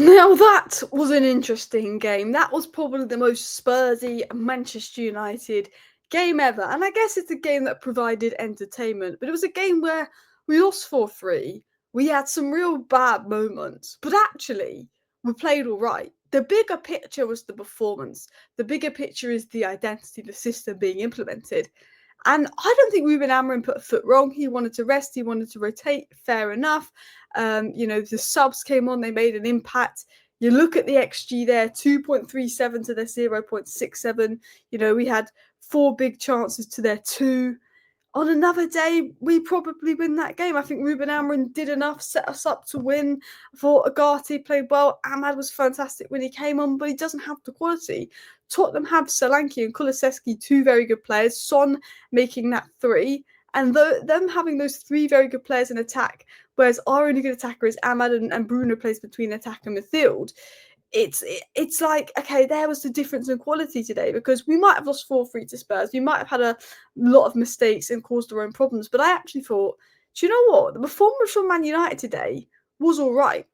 Now that was an interesting game. That was probably the most Spursy Manchester United game ever. And I guess it's a game that provided entertainment, but it was a game where we lost 4-3. We had some real bad moments, but actually we played all right. The bigger picture was the performance. The bigger picture is the identity, the system being implemented. And I don't think Ruben Amorim put a foot wrong. He wanted to rest. He wanted to rotate. Fair enough. The subs came on. They made an impact. You look at the XG there, 2.37 to their 0.67. We had 4 big chances to their 2. On another day, we probably win that game. I think Ruben Amorim did enough, set us up to win. I thought Ugarte played well. Ahmad was fantastic when he came on, but he doesn't have the quality. Tottenham have Solanke and Kulusevski, 2 very good players. Son making that 3. And them having those 3 very good players in attack, whereas our only good attacker is Ahmad and Bruno plays between attack and midfield. It's like, okay, there was the difference in quality today, because we might have lost 4-3 to Spurs. We might have had a lot of mistakes and caused our own problems. But I actually thought, do you know what? The performance from Man United today was all right.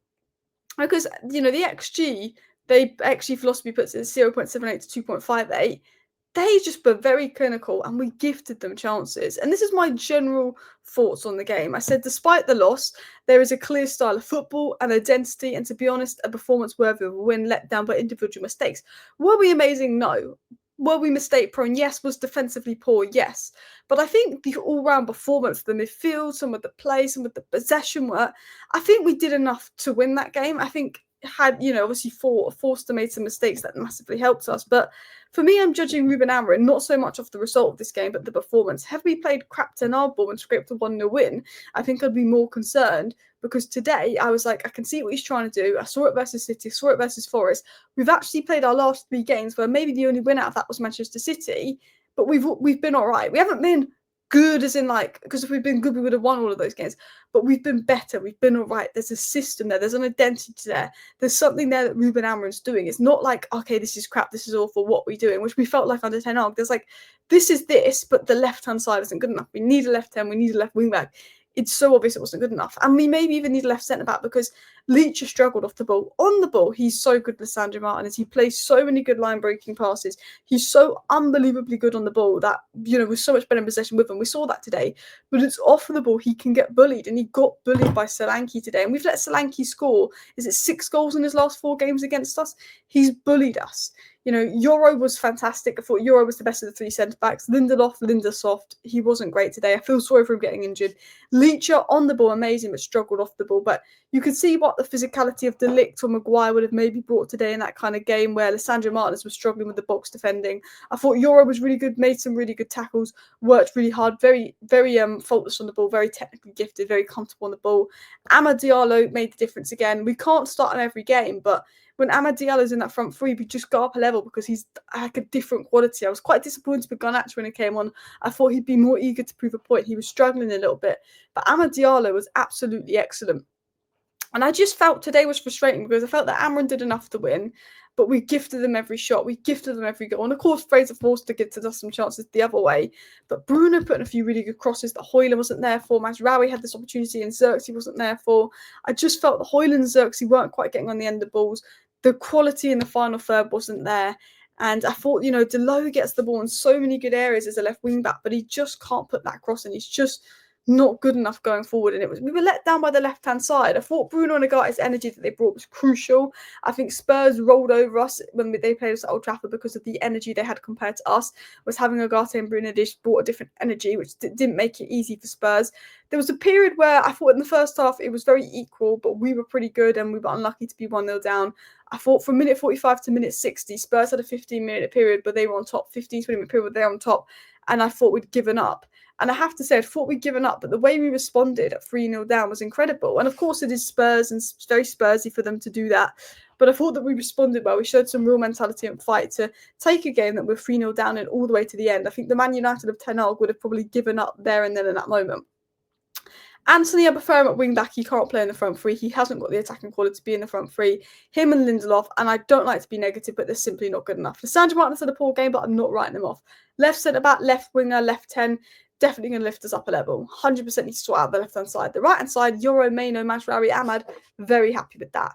Because, the XG, they XG philosophy puts it at 0.78 to 2.58. They just were very clinical and we gifted them chances. And this is my general thoughts on the game. I said, despite the loss, there is a clear style of football and identity, and to be honest, a performance worthy of a win let down by individual mistakes. Were we amazing? No. Were we mistake prone? Yes. Was defensively poor? Yes. But I think the all-round performance, the midfield, some of the play, some of the possession work, I think we did enough to win that game. I think had, obviously forced to make some mistakes that massively helped us. But for me, I'm judging Ruben Amorim not so much off the result of this game, but the performance. Have we played crap to ball and scraped a 1-0 win, I think I'd be more concerned, because today I was like, I can see what he's trying to do. I saw it versus City, saw it versus Forest. We've actually played our last 3 games where maybe the only win out of that was Manchester City, but we've been all right. We haven't been good as in, like, because if we'd been good, we would have won all of those games. But we've been better. We've been all right. There's a system there. There's an identity there. There's something there that Ruben Amorim's doing. It's not like, okay, this is crap, this is awful, what are we doing? Which we felt like under Ten Hag. There's like, this is this, but the left-hand side isn't good enough. We need a left 10, we need a left wing back. It's so obvious it wasn't good enough. And we maybe even need a left centre-back, because Leach has struggled off the ball. On the ball, he's so good with Lisandro Martinez. He plays so many good line-breaking passes. He's so unbelievably good on the ball that, we're so much better in possession with him. We saw that today. But it's off the ball, he can get bullied. And he got bullied by Solanke today. And we've let Solanke score, is it 6 goals in his last 4 games against us? He's bullied us. Yoro was fantastic. I thought Yoro was the best of the 3 centre-backs. Lindelof, he wasn't great today. I feel sorry for him getting injured. Leacher on the ball, amazing, but struggled off the ball. But you could see what the physicality of De Ligt or Maguire would have maybe brought today in that kind of game where Lisandro Martinez was struggling with the box defending. I thought Yoro was really good, made some really good tackles, worked really hard, very, very faultless on the ball, very technically gifted, very comfortable on the ball. Amad Diallo made the difference again. We can't start him every game, but when Amad Diallo's in that front 3, we just got up a level because he's like a different quality. I was quite disappointed with Garnacho when he came on. I thought he'd be more eager to prove a point. He was struggling a little bit. But Amad Diallo was absolutely excellent. And I just felt today was frustrating because I felt that Amorim did enough to win, but we gifted them every shot. We gifted them every goal. And of course, Fraser forced to get to us some chances the other way. But Bruno put in a few really good crosses that Højlund wasn't there for. Mazraoui had this opportunity and Zirkzee wasn't there for. I just felt that Højlund and Zirkzee weren't quite getting on the end of balls. The quality in the final third wasn't there. And I thought, Diallo gets the ball in so many good areas as a left wing back, but he just can't put that cross in. He's just not good enough going forward. And we were let down by the left-hand side. I thought Bruno and Ugarte's energy that they brought was crucial. I think Spurs rolled over us when they played us at Old Trafford because of the energy they had compared to us. Was having Ugarte and Bruno just brought a different energy, which didn't make it easy for Spurs. There was a period where I thought in the first half it was very equal, but we were pretty good and we were unlucky to be 1-0 down. I thought from minute 45 to minute 60, Spurs had a 15-minute period, but they were on top. 15-20-minute period, but they were on top. And I thought we'd given up. And I have to say, I thought we'd given up, but the way we responded at 3-0 down was incredible. And of course, it is Spurs, and it's very Spursy for them to do that. But I thought that we responded well. We showed some real mentality and fight to take a game that we're 3-0 down in all the way to the end. I think the Man United of Ten Hag would have probably given up there and then in that moment. Anthony, I prefer him at wing back. He can't play in the front 3. He hasn't got the attacking quality to be in the front 3. Him and Lindelof, and I don't like to be negative, but they're simply not good enough. Lisandro Martinez had a poor game, but I'm not writing them off. Left centre-back, left winger, left 10, definitely going to lift us up a level. 100% need to sort out the left-hand side. The right-hand side, Yoro, Maino, Mazraoui, Ahmad, very happy with that.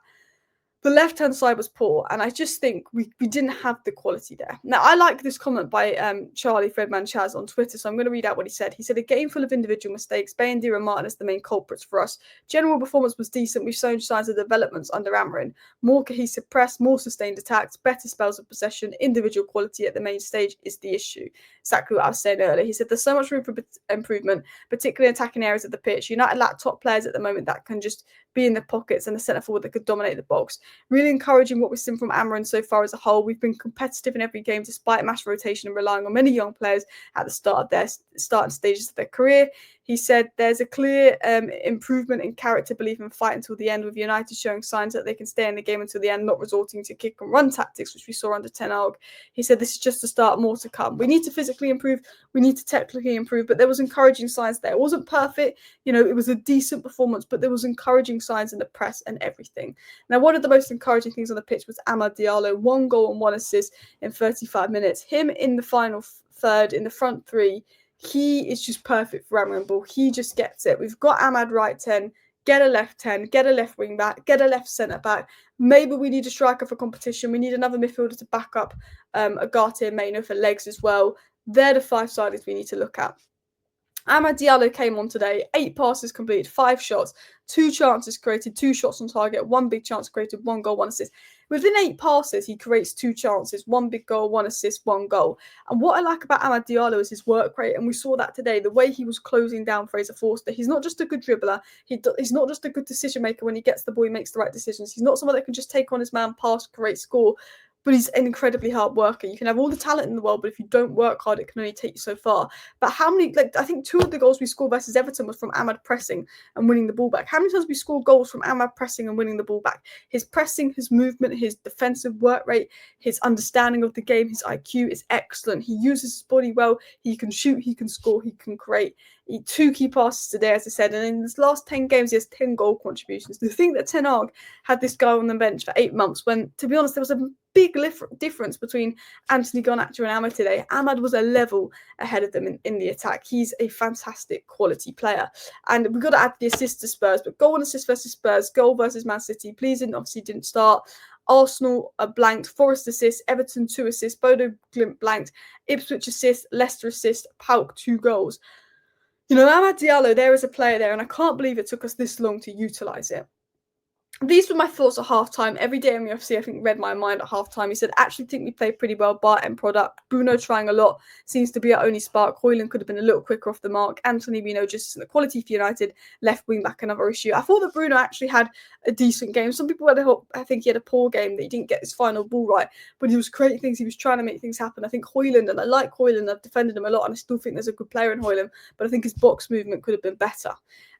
the left-hand side was poor, and I just think we didn't have the quality there. Now, I like this comment by Charlie Fredman Chaz on Twitter, so I'm going to read out what he said. He said, a game full of individual mistakes, Diallo and Martinez the main culprits for us. General performance was decent. We've shown signs of developments under Amorim. More cohesive press, more sustained attacks, better spells of possession, individual quality at the main stage is the issue. Exactly what I was saying earlier. He said, there's so much room for improvement, particularly in attacking areas of the pitch. United lack top players at the moment that can just be in the pockets and the centre forward that could dominate the box. Really encouraging what we've seen from Amorim so far as a whole. We've been competitive in every game despite mass rotation and relying on many young players at the start of their starting stages of their career. He said there's a clear improvement in character, belief and fight until the end, with United showing signs that they can stay in the game until the end, not resorting to kick and run tactics, which we saw under Ten Hag. He said this is just the start, more to come. We need to physically improve, we need to technically improve, but there was encouraging signs there. It wasn't perfect, it was a decent performance, but there was encouraging signs in the press and everything. Now, one of the most encouraging things on the pitch was Amad Diallo, 1 goal and 1 assist in 35 minutes. Him in the final third, in the front three, he is just perfect for Amorim ball. He just gets it. We've got Amad right 10, get a left 10, get a left wing back, get a left centre back. Maybe we need a striker for competition. We need another midfielder to back up Ugarte and Maino for legs as well. They're the 5 siders we need to look at. Amad Diallo came on today, 8 passes completed, 5 shots, 2 chances created, 2 shots on target, 1 big chance created, 1 goal, 1 assist. Within 8 passes, he creates 2 chances, 1 big goal, 1 assist, 1 goal. And what I like about Amad Diallo is his work rate, and we saw that today, the way he was closing down Fraser Forster. He's not just a good dribbler, he's not just a good decision maker. When he gets the ball, he makes the right decisions. He's not someone that can just take on his man, pass, create, score, but he's an incredibly hard worker. You can have all the talent in the world, but if you don't work hard, it can only take you so far. But how many, I think 2 of the goals we scored versus Everton was from Amad pressing and winning the ball back. How many times we scored goals from Amad pressing and winning the ball back? His pressing, his movement, his defensive work rate, his understanding of the game, his IQ is excellent. He uses his body well. He can shoot, he can score, he can create. 2 key passes today, as I said, and in his last 10 games, he has 10 goal contributions. To think that Ten Hag had this guy on the bench for 8 months, when, to be honest, there was a big difference between Anthony Garnacho and Amad today. Amad was a level ahead of them in the attack. He's a fantastic quality player. And we've got to add the assist to Spurs, but goal and assist versus Spurs, goal versus Man City. Pleasing, obviously didn't start. Arsenal blanked, Forest assist, Everton 2 assists, Bodo Glimt blanked, Ipswich assist, Leicester assist, Pauk 2 goals. Amad Diallo, there is a player there, and I can't believe it took us this long to utilise it. These were my thoughts at halftime. Every day in the UFC, I think, read my mind at halftime. He said, actually think we played pretty well, bar end product. Bruno trying a lot, seems to be our only spark. Højlund could have been a little quicker off the mark. Anthony, we know, just the quality for United. Left wing back, another issue. I thought that Bruno actually had a decent game. Some people I think he had a poor game, that he didn't get his final ball right, but he was creating things. He was trying to make things happen. I think Højlund, and I like Højlund, I've defended him a lot, and I still think there's a good player in Højlund, but I think his box movement could have been better.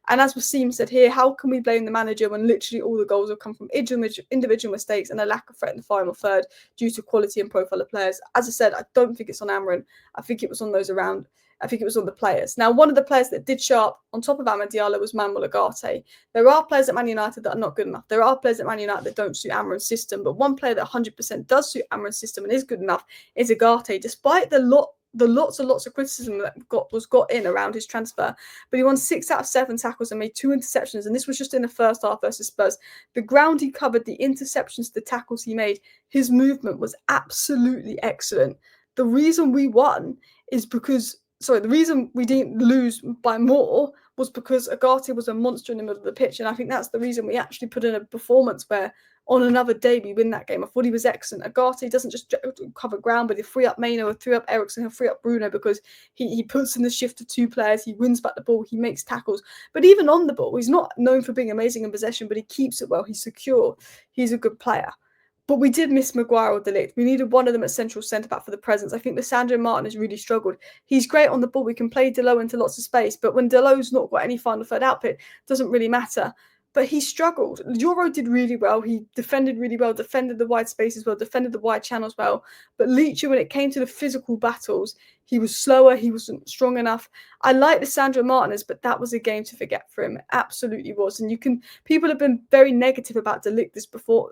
And as Wasim said here, how can we blame the manager when literally all the goals have come from individual mistakes and a lack of threat in the final third due to quality and profile of players? As I said, I don't think it's on Amorim. I think it was on those around. I think it was on the players. Now, one of the players that did show up on top of Amad Diallo was Manuel Ugarte. There are players at Man United that are not good enough. There are players at Man United that don't suit Amorim's system. But one player that 100% does suit Amorim's system and is good enough is Ugarte, despite the lots and lots of criticism that was got in around his transfer. But he won 6 out of 7 tackles and made 2 interceptions, and this was just in the first half versus Spurs. The ground he covered, the interceptions, the tackles he made, his movement was absolutely excellent. The reason we won is because, the reason we didn't lose by more was because Ugarte was a monster in the middle of the pitch, and I think that's the reason we actually put in a performance where on another day we win that game. I thought he was excellent. Ugarte doesn't just cover ground, but he'll free up Maino, he'll free up Eriksen, he'll free up Bruno, because he puts in the shift of 2 players, he wins back the ball, he makes tackles. But even on the ball, he's not known for being amazing in possession, but he keeps it well, he's secure, he's a good player. But we did miss Maguire or De Ligt. We needed one of them at central centre-back for the presence. I think Lisandro Martinez really struggled. He's great on the ball. We can play Diallo into lots of space, but when Diallo's not got any final third output, it doesn't really matter. But he struggled. Yoro did really well. He defended really well, defended the wide spaces well, defended the wide channels well. But Leach, when it came to the physical battles, he was slower. He wasn't strong enough. I like Lisandro Martinez, but that was a game to forget for him. It absolutely was. And people have been very negative about De Ligt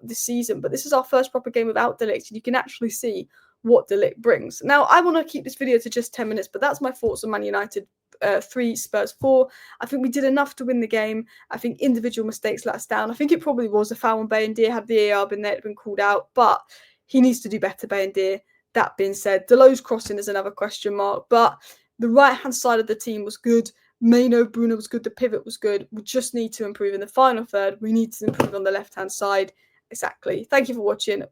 this season, but this is our first proper game without De Ligt. And you can actually see what De Ligt brings. Now, I want to keep this video to just 10 minutes, but that's my thoughts on Man United 3, Spurs 4. I think we did enough to win the game. I think individual mistakes let us down. I think it probably was a foul on Bayindir. Had the VAR been there, it had been called out, but he needs to do better, Bayindir. That being said, Delos's crossing is another question mark, but the right-hand side of the team was good. Maino, Bruno was good. The pivot was good. We just need to improve in the final third. We need to improve on the left-hand side. Exactly. Thank you for watching.